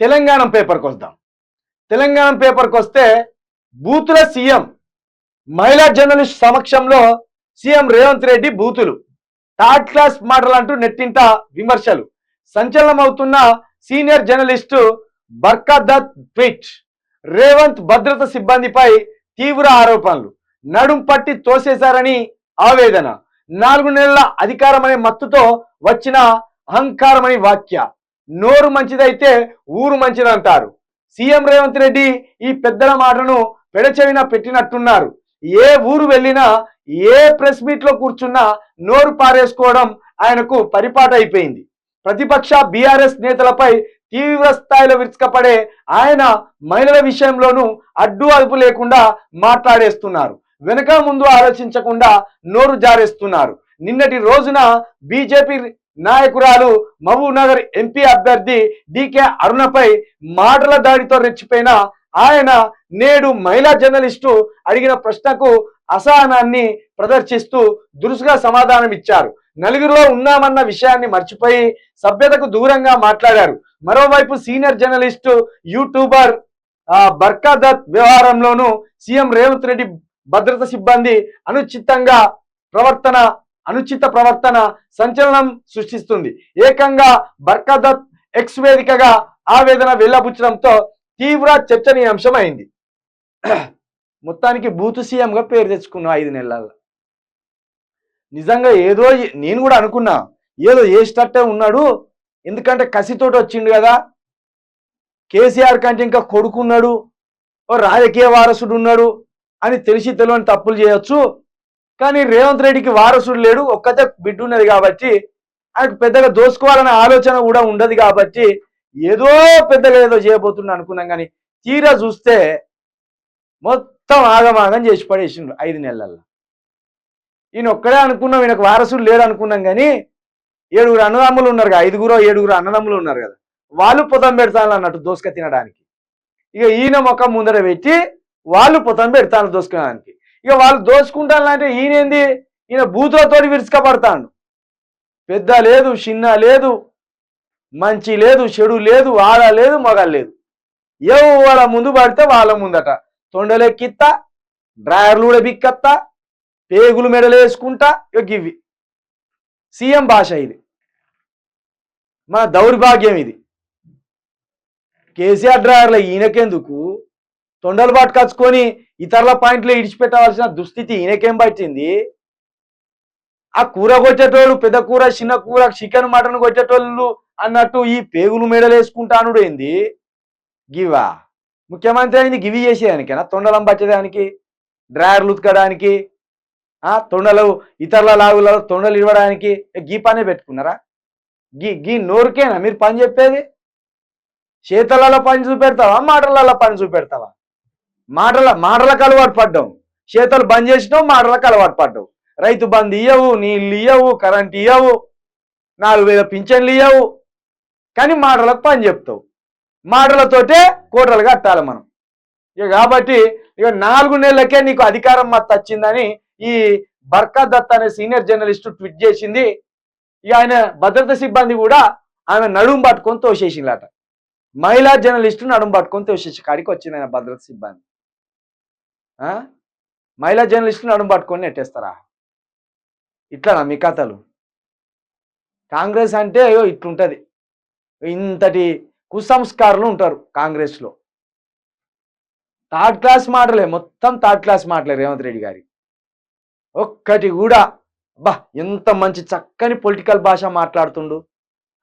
తెలంగాణ పేపర్కి వద్దాం. తెలంగాణ పేపర్కి వస్తే బూతుల సీఎం, మహిళా జర్నలిస్ట్ సమక్షంలో సీఎం రేవంత్ రెడ్డి బూతులు, థర్డ్ క్లాస్ మాటలు అంటూ నెట్టింట విమర్శలు, సంచలనమవుతున్న senior journalist Barkha Dutt tweet, Revanth భద్రత సిబ్బందిపై తీవ్ర ఆరోపణలు, నడుం పట్టి తోసేశారని ఆవేదన, 4 నెలల అధికారమనే మత్తుతో వచ్చిన అహంకారమని వ్యాఖ్య, నోరు మంచిదైతే ఊరు మంచిదంటారు. సీఎం రేవంత్ రెడ్డి ఈ పెద్దల మాటను పెడచెవిన పెట్టినట్టున్నారు. ఏ ఊరు వెళ్ళినా, ఏ ప్రెస్ మీట్ లో కూర్చున్నా నోరు పారేసుకోవడం ఆయనకు పరిపాటు అయిపోయింది. ప్రతిపక్ష బీఆర్ఎస్ నేతలపై తీవ్ర స్థాయిలో విరుచుకపడే ఆయన మహిళల విషయంలోనూ అడ్డు అదుపు లేకుండా మాట్లాడేస్తున్నారు. వెనక ముందు ఆలోచించకుండా నోరు జారేస్తున్నారు. నిన్నటి రోజున బీజేపీ నాయకురాలు మహబూబ్ నగర్ ఎంపీ అభ్యర్థి డీకే అరుణపై మాటల దాడితో రెచ్చిపోయిన ఆయన నేడు మహిళా జర్నలిస్టు అడిగిన ప్రశ్నకు అసహనాన్ని ప్రదర్శిస్తూ దురుసుగా సమాధానం ఇచ్చారు. నలుగురిలో ఉన్నామన్న విషయాన్ని మర్చిపోయి సభ్యతకు దూరంగా మాట్లాడారు. మరోవైపు సీనియర్ జర్నలిస్టు యూట్యూబర్ బర్కాదత్ వ్యవహారంలోనూ సీఎం రేవంత్ రెడ్డి భద్రత సిబ్బంది అనుచిత ప్రవర్తన సంచలనం సృష్టిస్తుంది. ఏకంగా బర్కాదత్ ఎక్స్ వేదికగా ఆవేదన వెళ్లబుచ్చడంతో తీవ్ర చర్చనీయాంశం అయింది. మొత్తానికి బూతు సీఎంగా పేరు తెచ్చుకున్నా 5 నెలల్లో. నిజంగా ఏదో నేను కూడా అనుకున్నా, ఏదో చేసేటట్టే ఉన్నాడు, ఎందుకంటే కసితోటి వచ్చిండు కదా, కేసీఆర్ కంటే ఇంకా కొడుకున్నాడు, ఓ రాజకీయ వారసుడు ఉన్నాడు అని తెలిసి తెలియని తప్పులు చేయొచ్చు. కానీ రేవంత్ రెడ్డికి వారసుడు లేడు, ఒక్కతే బిడ్డ ఉన్నది కాబట్టి ఆయనకు పెద్దగా దోసుకోవాలనే ఆలోచన కూడా ఉండదు కాబట్టి ఏదో పెద్దగా ఏదో చేయబోతున్నా అనుకున్నాం. కానీ తీరా చూస్తే మొత్తం ఆగమాగం చేసి పడేసిండు 5 నెలల్లో. ఈయన ఒక్కడే అనుకున్నాం, ఈయనకు వారసుడు లేడు అనుకున్నాం. కానీ 7 అన్నదమ్ములు ఉన్నారు కదా, 5 అన్నదమ్ములు ఉన్నారు కదా, వాళ్ళు పొతం పెడతాను అన్నట్టు దోసుక తినడానికి. ఇక ఈయన ముఖం ముందర పెట్టి వాళ్ళు పొతం పెడతాను దోసుకునడానికి. ఇక వాళ్ళు దోసుకుంటానంటే ఈయనేంది, ఈయన బూతులతో విరుచుకపడతాడు. పెద్ద లేదు, చిన్న లేదు, మంచి లేదు, చెడు లేదు, ఆడ లేదు, మగ లేదు, వాళ్ళ ముందు పడితే వాళ్ళ ముందట తొండలెక్కిత్తా, డ్రాయర్లు కూడా బిక్కత్తా, పేగులు మెడలు వేసుకుంటా. ఇక ఇవి సీఎం భాష, ఇది మన దౌర్భాగ్యం. ఇది కేసీఆర్ డ్రాయర్ల ఈయనకెందుకు, తొండలు పట్టుకొచ్చుకొని ఇతరుల పాయింట్లు ఇడిచిపెట్టవలసిన దుస్థితి ఈయనకేం పట్టింది? ఆ కూర కొట్టేటోళ్ళు, పెద్ద కూర, చిన్న కూర, చికెన్ మటన్ కొట్టేటోళ్ళు అన్నట్టు ఈ పేగులు మెడలు వేసుకుంటానుడు ఏంది? గివా ముఖ్యమంత్రి అయింది గివి చేసేదానికేనా? తొండలం పట్టేదానికి, డ్రాయర్లు ఉతకడానికి, తొండలు ఇతరుల లాగులలో తొండలు ఇవ్వడానికి గీ పనే పెట్టుకున్నారా? గీ నోరుకేనా మీరు పని చెప్పేది? చేతలలో పని చూపెడతావా, మాటలలో పని చూపెడతావా? మాటలకు అలవాటు పడ్డావు, చేతలు బంద్ చేసినావు, మాటలకు అలవాటు పడ్డావు. రైతు బంధు ఇయ్యవు, నీళ్ళు ఇయ్యవు, కరెంట్ ఇయ్యవు, 4000 పింఛన్లు ఇయ్యవు, కానీ మాటలకు పని చెప్తావు. మాటలతోటే కోటలు కట్టాలి మనం. ఇక కాబట్టి ఇక 4 నెలలకే నీకు అధికారం మత్తు వచ్చిందని ఈ బర్కాదత్ అనే సీనియర్ జర్నలిస్టు ట్వీట్ చేసింది. ఇక ఆయన భద్రత సిబ్బంది కూడా ఆమె నడుము పట్టుకొని తోసేసిందట. మహిళా జర్నలిస్టు నడుము పట్టుకొని తోసేసి కాడికి వచ్చింది ఆయన భద్రత సిబ్బంది. మహిళా జర్నలిస్టు నడుము పట్టుకొని నెట్టేస్తారా? ఇట్లానా మీ కథలు? కాంగ్రెస్ అంటే ఇట్లుంటది, ఇంతటి కుసంస్కారులు ఉంటారు కాంగ్రెస్లో. థర్డ్ క్లాస్ మాటలే, మొత్తం థర్డ్ క్లాస్ మాటలే రేవంత్ రెడ్డి గారి. ఒక్కటి కూడా ఎంత మంచి చక్కని పొలిటికల్ భాష మాట్లాడుతుండు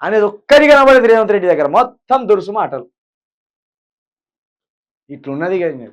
అనేది ఒక్కటి కనబడేది రేవంత్ రెడ్డి దగ్గర. మొత్తం దురుసు మాటలు. ఇట్లున్నది కదా.